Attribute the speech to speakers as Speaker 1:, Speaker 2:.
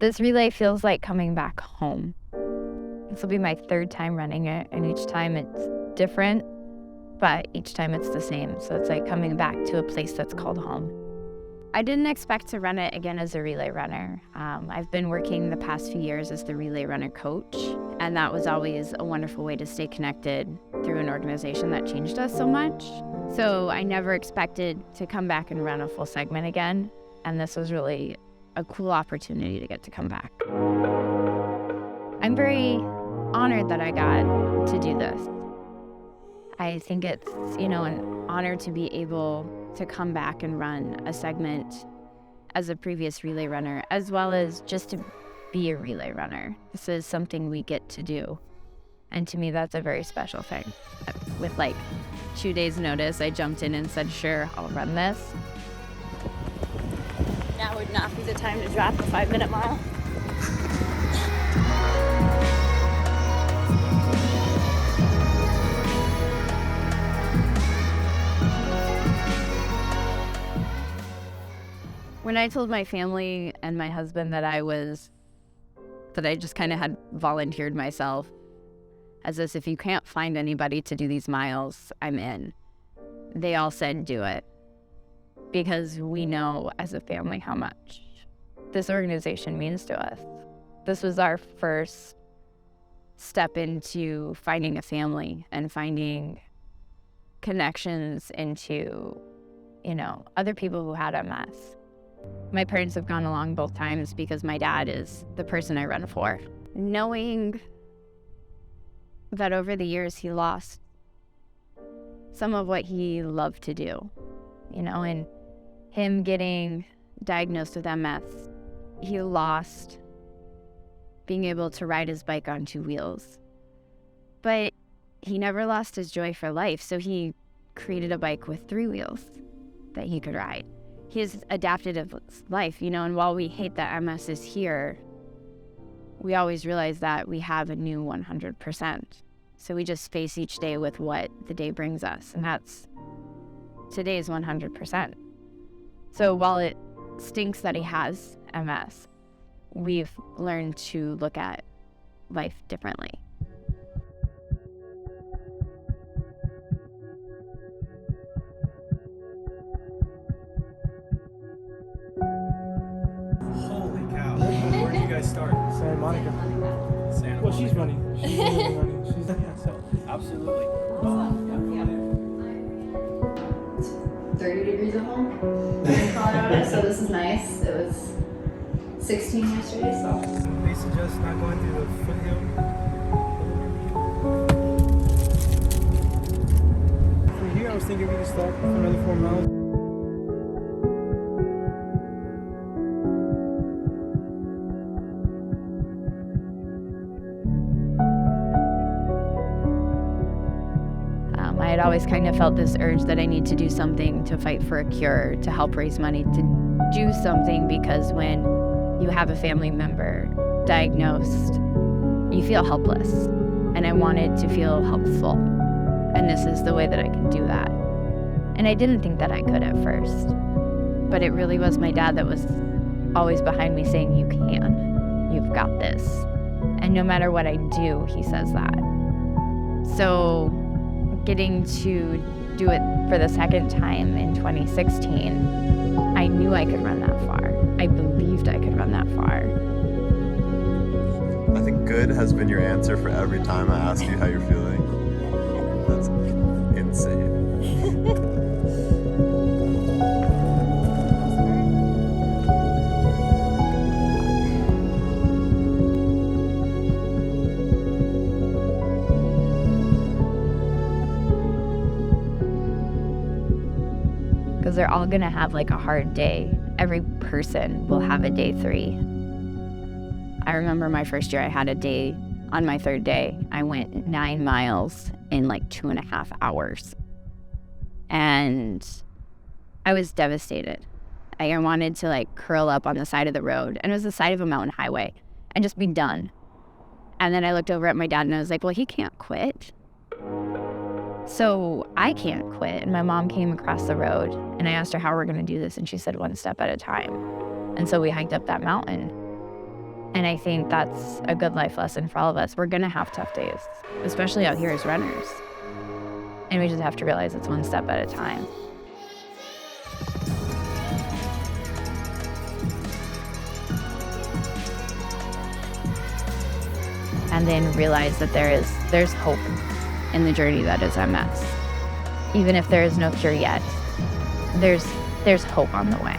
Speaker 1: This relay feels like coming back home. This will be my third time running it, and each time it's different, but each time it's the same. So it's like coming back to a place that's called home. I didn't expect to run it again as a relay runner. I've been working the past few years as the relay runner coach, and that was always a wonderful way to stay connected through an organization that changed us so much. So I never expected to come back and run a full segment again, and this was really a cool opportunity to get to come back. I'm very honored that I got to do this. I think it's, an honor to be able to come back and run a segment as a previous relay runner, as well as just to be a relay runner. This is something we get to do. And to me, that's a very special thing. With 2 days notice, I jumped in and said, sure, I'll run this. Now would not be the time to drop a 5-minute mile. When I told my family and my husband that I just kind of had volunteered myself as this, if you can't find anybody to do these miles, I'm in. They all said, do it. Because we know as a family how much this organization means to us. This was our first step into finding a family and finding connections into, other people who had MS. My parents have gone along both times because my dad is the person I run for. Knowing that over the years he lost some of what he loved to do, and him getting diagnosed with MS, he lost being able to ride his bike on 2 wheels. But he never lost his joy for life, so he created a bike with 3 wheels that he could ride. He's adapted his life, and while we hate that MS is here, we always realize that we have a new 100%. So we just face each day with what the day brings us, and that's today's 100%. So while it stinks that he has MS, we've learned to look at life differently.
Speaker 2: Holy cow. Where did you guys start?
Speaker 3: Santa Monica.
Speaker 2: Santa
Speaker 3: Well, she's
Speaker 2: Monica.
Speaker 3: running. She's really running. She's so.
Speaker 2: Absolutely.
Speaker 4: 30 degrees at home in Colorado, so this is nice. It was 16 yesterday, so.
Speaker 3: They suggest not going through the foothill. From here, I was thinking we could stop for another 4 miles.
Speaker 1: I had always kind of felt this urge that I need to do something to fight for a cure, to help raise money, to do something, because when you have a family member diagnosed, you feel helpless. And I wanted to feel helpful. And this is the way that I can do that. And I didn't think that I could at first. But it really was my dad that was always behind me saying, you can, you've got this. And no matter what I do, he says that. So getting to do it for the second time in 2016, I knew I could run that far. I believed I could run that far.
Speaker 5: I think good has been your answer for every time I ask you how you're feeling. That's insane.
Speaker 1: Because they're all gonna have a hard day. Every person will have a day 3. I remember my first year, I had a day, on my 3rd day, I went 9 miles in 2.5 hours. And I was devastated. I wanted to curl up on the side of the road, and it was the side of a mountain highway, and just be done. And then I looked over at my dad and I was like, well, he can't quit. So I can't quit. And my mom came across the road and I asked her how we're going to do this. And she said 1 step at a time. And so we hiked up that mountain. And I think that's a good life lesson for all of us. We're going to have tough days, especially out here as runners. And we just have to realize it's one step at a time. And then realize that there's hope in the journey that is MS. Even if there is no cure yet, there's hope on the way.